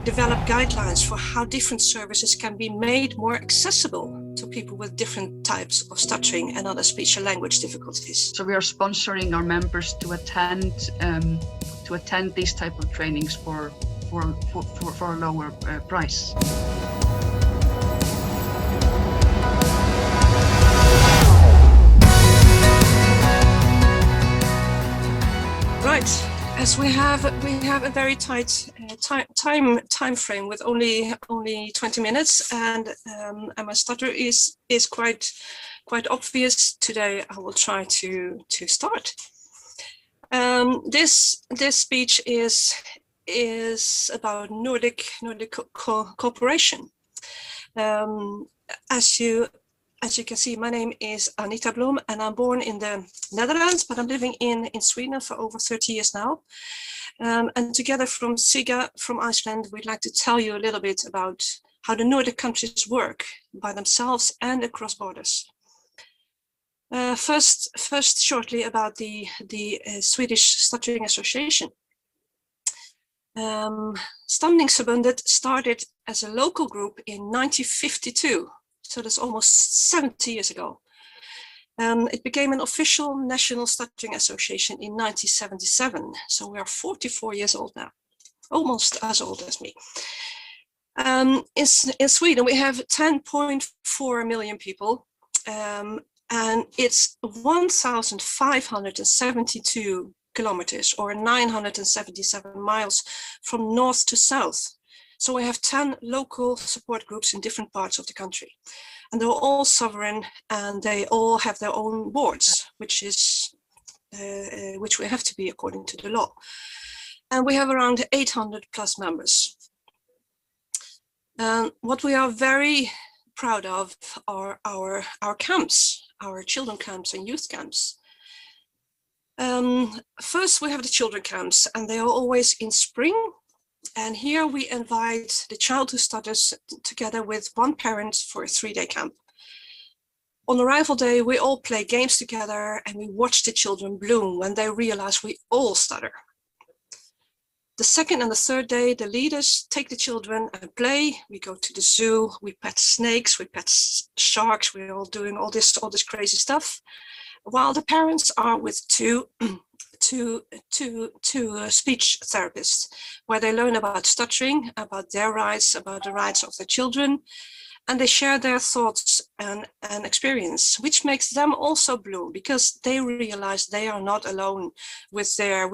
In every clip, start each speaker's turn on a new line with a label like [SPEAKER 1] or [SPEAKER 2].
[SPEAKER 1] develop guidelines for how different services can be made more accessible to people with different types of stuttering and other speech and language difficulties.
[SPEAKER 2] So we are sponsoring our members to attend these type of trainings for a lower price.
[SPEAKER 1] Right, as we have a very tight time frame with only 20 minutes, and my stutter is quite obvious today. I will try to start. This speech is about Nordic cooperation. As you can see, my name is Anita Blom, and I'm born in the Netherlands, but I'm living in Sweden for over 30 years now. And together from Sigga, from Iceland, we'd like to tell you a little bit about how the Nordic countries work by themselves and across borders. First, shortly about the Swedish Stuttering Association. Stamningsförbundet started as a local group in 1952. So that's almost 70 years ago. It became an official national stuttering association in 1977. So we are 44 years old now, almost as old as me. In Sweden, we have 10.4 million people, and it's 1,572 kilometers or 977 miles from north to south. So we have 10 local support groups in different parts of the country, and they're all sovereign, and they all have their own boards, which we have to be according to the law. And we have around 800 plus members. What we are very proud of are our camps, our children camps and youth camps. First, we have the children camps, and they are always in spring. And here we invite the child who stutters together with one parent for a 3-day camp. On arrival day, we all play games together, and we watch the children bloom when they realize we all stutter. The second and the third day, the leaders take the children and play. We go to the zoo, we pet snakes, we pet sharks, we're all doing all this crazy stuff, while the parents are with two speech therapists, where they learn about stuttering, about their rights, about the rights of their children, and they share their thoughts and experience, which makes them also bloom, because they realize they are not alone with their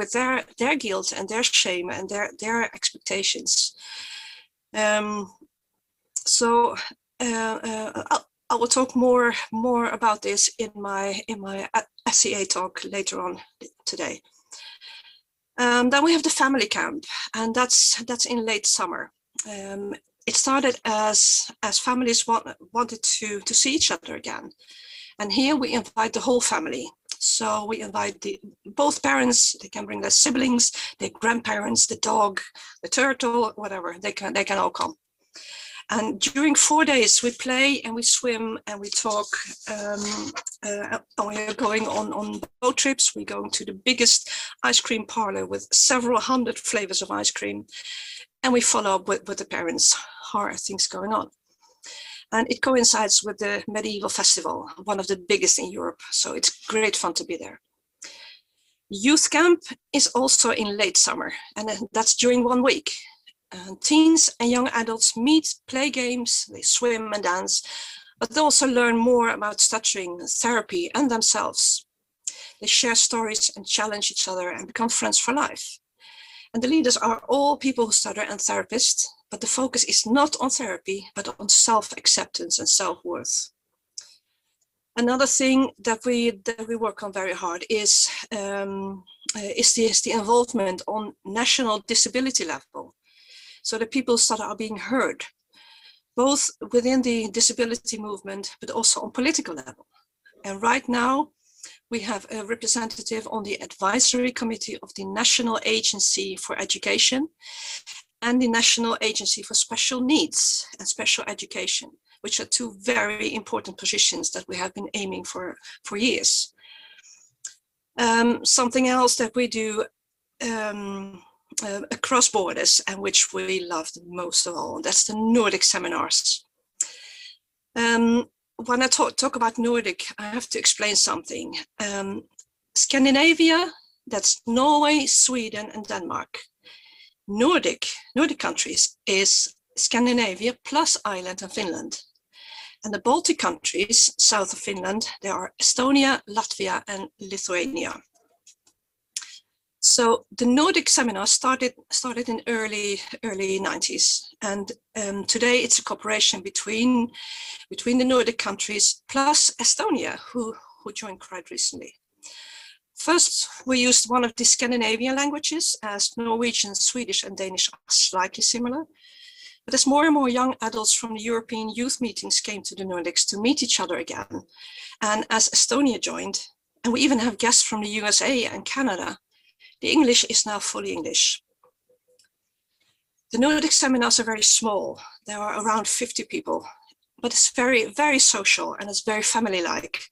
[SPEAKER 1] guilt and their shame and their expectations. I will talk more about this in my SCA talk later on today. Then we have the family camp, and that's in late summer. It started as families wanted to see each other again, and here we invite the whole family. So we invite both parents. They can bring their siblings, their grandparents, the dog, the turtle, whatever. They can all come. And during 4 days, we play and we swim and we talk. And we are going on boat trips. We're going to the biggest ice cream parlor with several hundred flavors of ice cream. And we follow up with the parents, how are things going on. And it coincides with the medieval festival, one of the biggest in Europe. So it's great fun to be there. Youth camp is also in late summer, and that's during 1 week. Teens and young adults meet, play games, they swim and dance, but they also learn more about stuttering, therapy, and themselves. They share stories and challenge each other and become friends for life. And the leaders are all people who stutter and therapists, but the focus is not on therapy, but on self-acceptance and self-worth. Another thing that we work on very hard is the involvement on national disability level. So the people who stutter are being heard, both within the disability movement, but also on political level. And right now, we have a representative on the advisory committee of the National Agency for Education and the National Agency for Special Needs and Special Education, which are two very important positions that we have been aiming for years. Something else that we do across borders, and which we loved most of all. That's the Nordic seminars. When I talk about Nordic, I have to explain something. Scandinavia, that's Norway, Sweden, and Denmark. Nordic countries is Scandinavia plus Ireland and Finland. And the Baltic countries, south of Finland, there are Estonia, Latvia, and Lithuania. So the Nordic seminar started in early 90s, and today it's a cooperation between the Nordic countries plus Estonia, who joined quite recently. First, we used one of the Scandinavian languages, as Norwegian, Swedish, and Danish are slightly similar. But as more and more young adults from the European youth meetings came to the Nordics to meet each other again, and as Estonia joined, and we even have guests from the USA and Canada, the English is now fully English. The Nordic seminars are very small. There are around 50 people, but it's very, very social, and it's very family-like.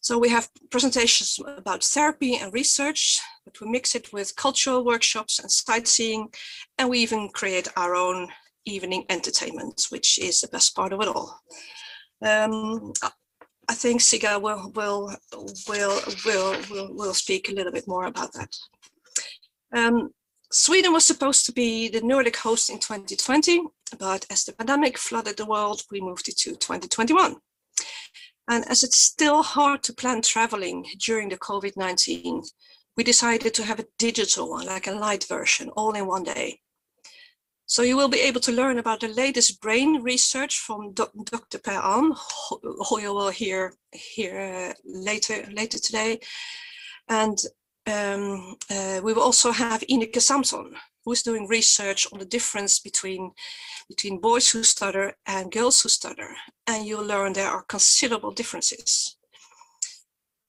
[SPEAKER 1] So we have presentations about therapy and research, but we mix it with cultural workshops and sightseeing, and we even create our own evening entertainment, which is the best part of it all. I think Sigga will speak a little bit more about that. Sweden was supposed to be the Nordic host in 2020, but as the pandemic flooded the world, we moved it to 2021. And as it's still hard to plan traveling during the COVID-19, we decided to have a digital one, like a light version, all in one day. So you will be able to learn about the latest brain research from Dr. Per Alm, who you will hear later today. And we will also have Anita Samson, who is doing research on the difference between boys who stutter and girls who stutter. And you'll learn there are considerable differences.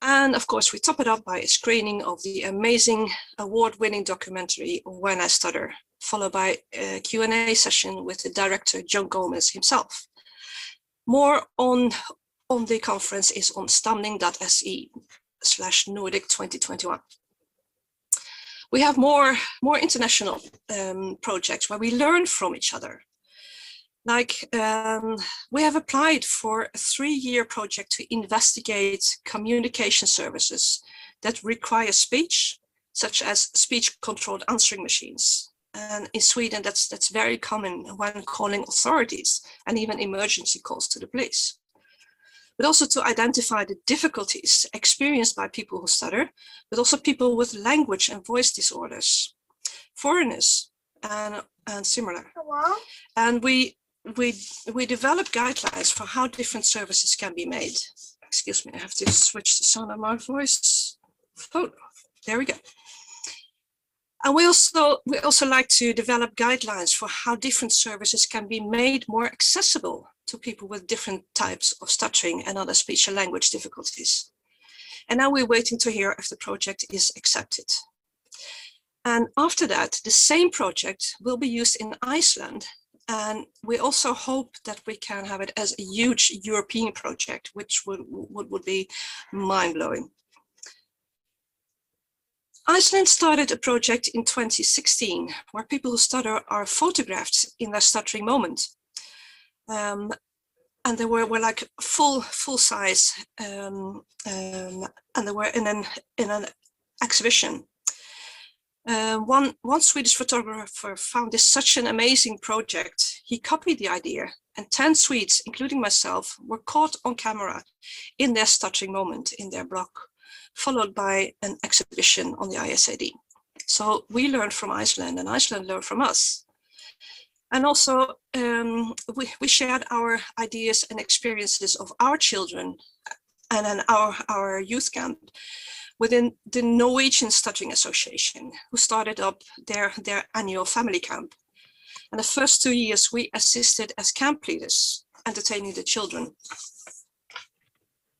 [SPEAKER 1] And of course, we top it up by a screening of the amazing award-winning documentary, When I Stutter, followed by a Q&A session with the director, John Gomez himself. More on the conference is on stamning.se/Nordic 2021. We have more international projects where we learn from each other. Like we have applied for a 3-year project to investigate communication services that require speech, such as speech-controlled answering machines. And in Sweden, that's very common when calling authorities and even emergency calls to the police. But also to identify the difficulties experienced by people who stutter, but also people with language and voice disorders, foreigners, and similar. Hello? And we develop guidelines for how different services can be made. Excuse me, I have to switch the sound of my voice. Oh, there we go. And we also like to develop guidelines for how different services can be made more accessible to people with different types of stuttering and other speech and language difficulties. And now we're waiting to hear if the project is accepted. And after that, the same project will be used in Iceland. And we also hope that we can have it as a huge European project, which would be mind-blowing. Iceland started a project in 2016 where people who stutter are photographed in their stuttering moment. And they were like full size, and they were in an exhibition. One Swedish photographer found this such an amazing project. He copied the idea, and 10 Swedes, including myself, were caught on camera in their stuttering moment in their block, followed by an exhibition on the ISAD. So we learned from Iceland, and Iceland learned from us. And also, we shared our ideas and experiences of our children and then our youth camp within the Norwegian Stuttering Association, who started up their annual family camp. And the first 2 years, we assisted as camp leaders, entertaining the children.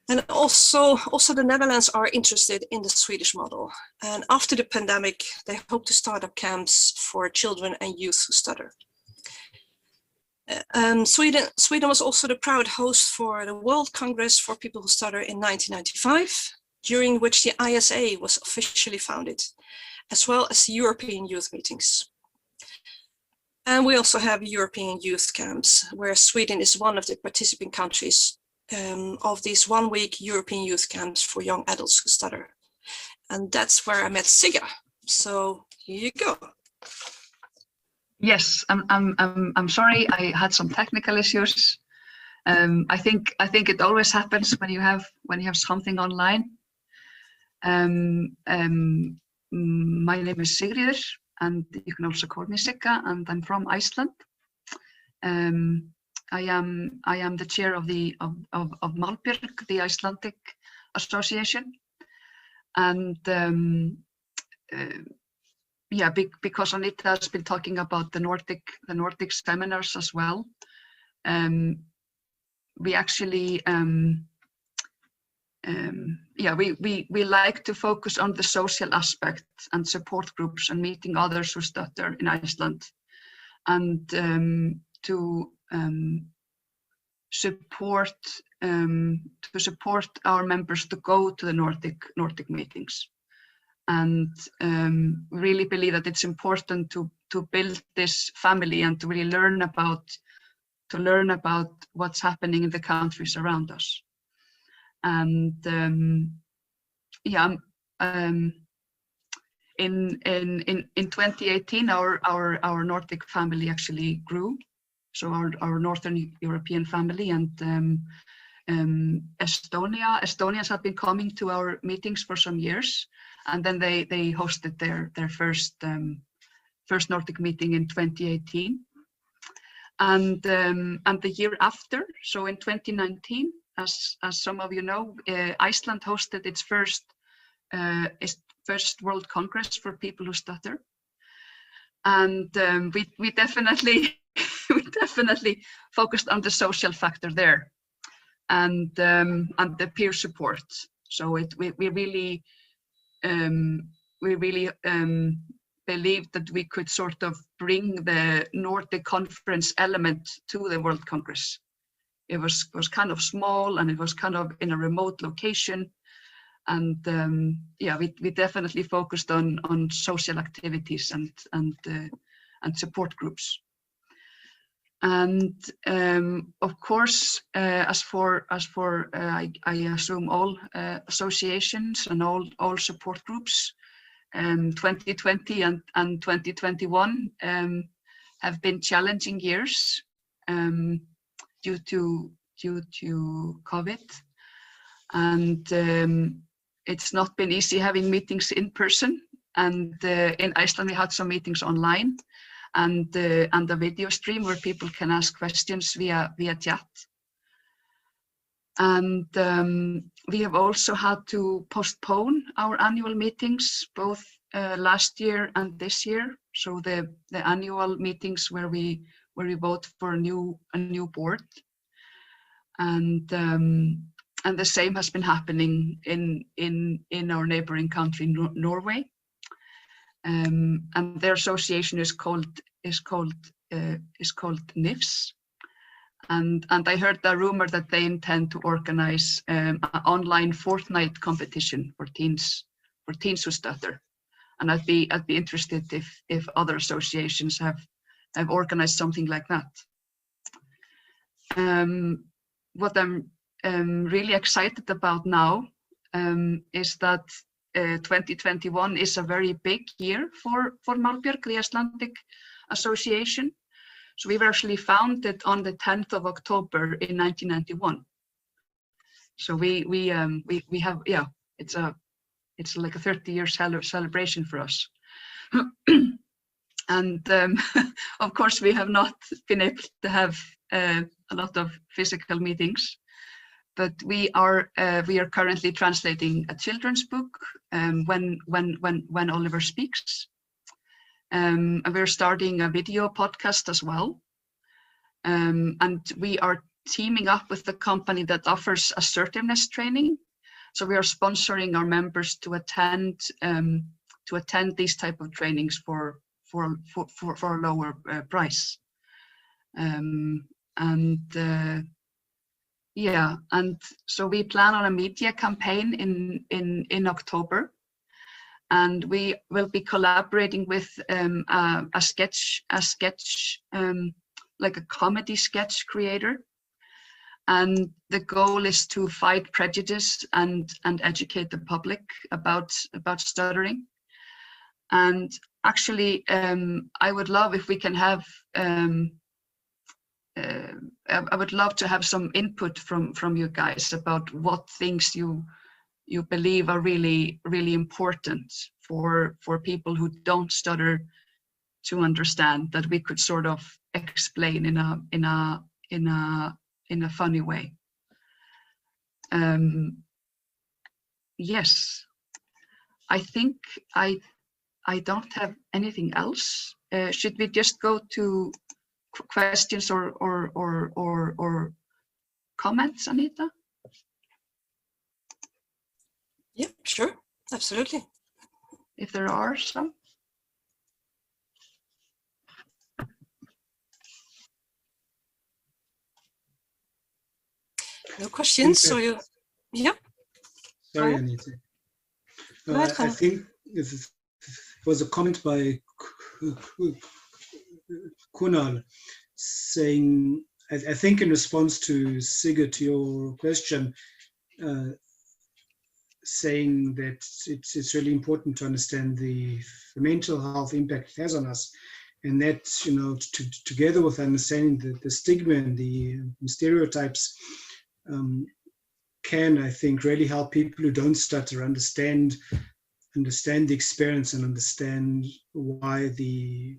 [SPEAKER 1] And also the Netherlands are interested in the Swedish model. And after the pandemic, they hope to start up camps for children and youth who stutter. Sweden was also the proud host for the World Congress for People Who Stutter in 1995, during which the ISA was officially founded. as well as European youth meetings. And we also have European youth camps, where Sweden is one of the participating countries of these 1 week European youth camps for young adults who stutter. And that's where I met Sigga. So here you go.
[SPEAKER 2] Yes, I'm sorry, I had some technical issues. I think it always happens when you have something online. My name is Sigríður, and you can also call me Sigga, and I'm from Iceland. I am the chair of Malbjörg, the Icelandic Association, and yeah, because Anita has been talking about the Nordic seminars as well. We actually yeah, we like to focus on the social aspect and support groups and meeting others who stutter in Iceland, and to support our members to go to the Nordic meetings. And really believe that it's important to build this family and to really learn about what's happening in the countries around us. And yeah, in 2018, our Nordic family actually grew. So our Northern European family, and Estonians have been coming to our meetings for some years, and then they hosted their first Nordic meeting in 2018, and the year after, so in 2019, as some of you know, Iceland hosted its first World Congress for people who stutter, and we definitely focused on the social factor there, and the peer support. So we really believed that we could sort of bring the Nordic conference element to the World Congress. It was kind of small, and it was kind of in a remote location, and yeah, we definitely focused on social activities and support groups. And of course, as for I assume all associations and all support groups, 2020 and 2021 have been challenging years due to COVID, and it's not been easy having meetings in person. And in Iceland, we had some meetings online, and a video stream where people can ask questions via chat. And we have also had to postpone our annual meetings, both last year and this year. So the annual meetings where we vote for a new board, and the same has been happening in our neighboring country, Norway. And their association is called NIFS, and I heard the rumor that they intend to organize an online fortnight competition for teens who stutter, and I'd be interested if other associations have organized something like that. What I'm really excited about now is that 2021 is a very big year for Malbjörg, the Icelandic Association. So we were actually founded on the 10th of October in 1991. So we have, yeah, it's like a 30-year celebration for us. And of course, we have not been able to have a lot of physical meetings, but we are currently translating a children's book, when Oliver speaks, and we're starting a video podcast as well, and we are teaming up with the company that offers assertiveness training. So we are sponsoring our members to attend these type of trainings for a lower price, yeah, and so we plan on a media campaign in October, and we will be collaborating with a sketch, like a comedy sketch creator. And the goal is to fight prejudice and educate the public about stuttering. And actually, I would love if we can have, I would love to have some input from you guys about what things you believe are really important for people who don't stutter to understand, that we could sort of explain in a funny way. Yes, I think I don't have anything else. Should we just go to questions or comments, Anita?
[SPEAKER 1] Yeah, sure, absolutely.
[SPEAKER 2] If there are some.
[SPEAKER 1] No questions, so you, yeah.
[SPEAKER 3] Sorry, Anita. I think it was a comment by Kunal saying, I think in response to Sigga, to your question, saying that it's really important to understand the mental health impact it has on us, and that, you know, together with understanding the stigma and the stereotypes, can, I think, really help people who don't stutter understand the experience and understand why the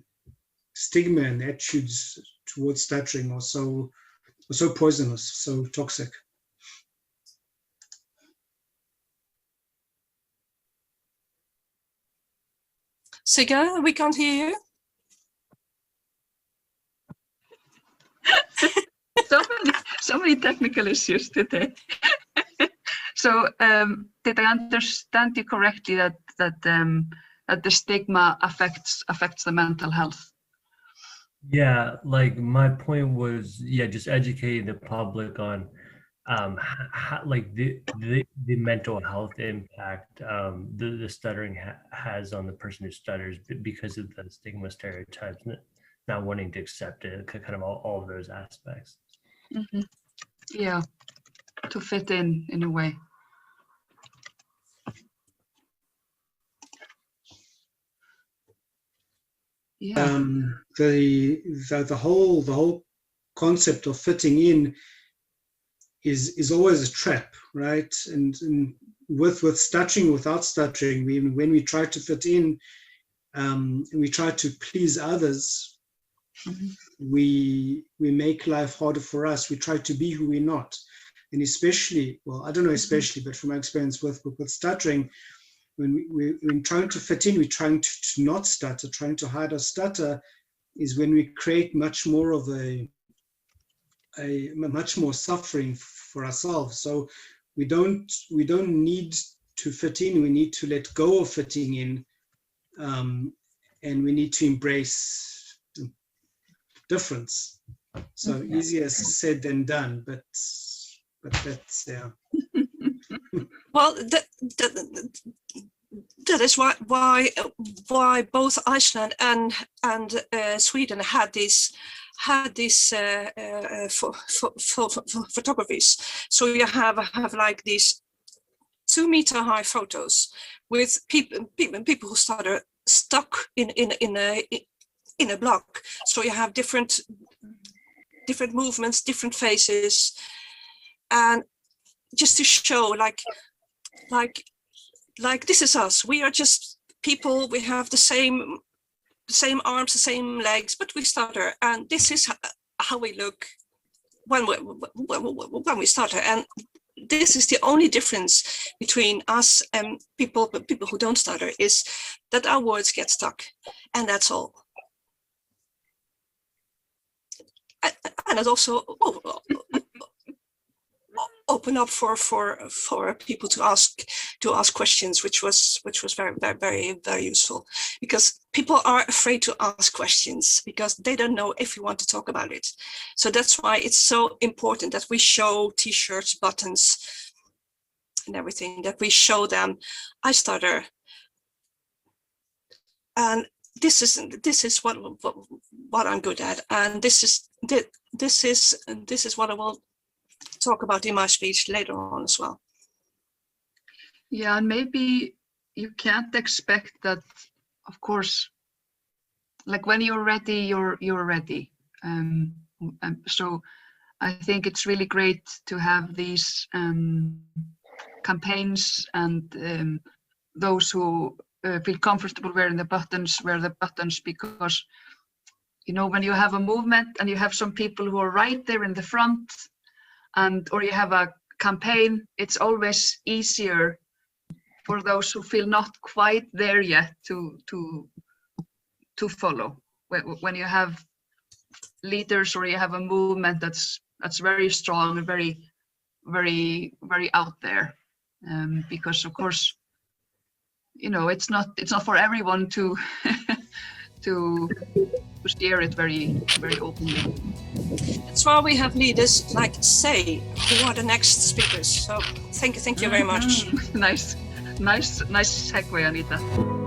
[SPEAKER 3] stigma and attitudes towards stuttering are so poisonous, so toxic.
[SPEAKER 1] Sigga, we can't hear you.
[SPEAKER 2] So many technical issues today. So did I understand you correctly that the stigma affects the mental health?
[SPEAKER 4] Yeah, like my point was, yeah, just educating the public on how, like the mental health impact the stuttering has on the person who stutters because of the stigma, stereotypes, not wanting to accept it, kind of all of those aspects.
[SPEAKER 2] Mm-hmm. Yeah, to fit in a way. Yeah.
[SPEAKER 3] The whole concept of fitting in is always a trap, right? And with stuttering, without stuttering, when we try to fit in, and we try to please others, mm-hmm. we make life harder for us. We try to be who we're not, and especially, well, I don't know especially, but from my experience with stuttering, when trying to fit in, we're trying to not stutter, trying to hide our stutter, is when we create much more of a much more suffering for ourselves. So we don't need to fit in. We need to let go of fitting in, and we need to embrace difference. So easier said than done, but that's, yeah.
[SPEAKER 1] Well, that is why both Iceland and Sweden had these photographies. So you have like these 2 meter high photos with people who stutter stuck in a block. So you have different movements, different faces, and just to show like this is us. We are just people. We have the same arms, the same legs, but we stutter, and this is how we look when we stutter. And this is the only difference between us and people who don't stutter, is that our words get stuck, and that's all. And it also open up for people to ask questions, which was very useful, because people are afraid to ask questions because they don't know if we want to talk about it. So that's why it's so important that we show t-shirts, buttons, and everything, that we show them, I stutter, and this is what I'm good at, and this is what I will talk about in my speech later on as well.
[SPEAKER 2] Yeah, and maybe you can't expect that, of course, like when you're ready, you're ready. So I think it's really great to have these campaigns, and those who feel comfortable wearing the buttons, wear the buttons, because, you know, when you have a movement and you have some people who are right there in the front, or you have a campaign, it's always easier for those who feel not quite there yet to follow. When you have leaders, or you have a movement that's very strong and very, very, very out there, because of course, you know, it's not for everyone to to steer it very, very openly.
[SPEAKER 1] That's why we have leaders like Say, who are the next speakers. So thank you very much.
[SPEAKER 2] Nice segue, Anita.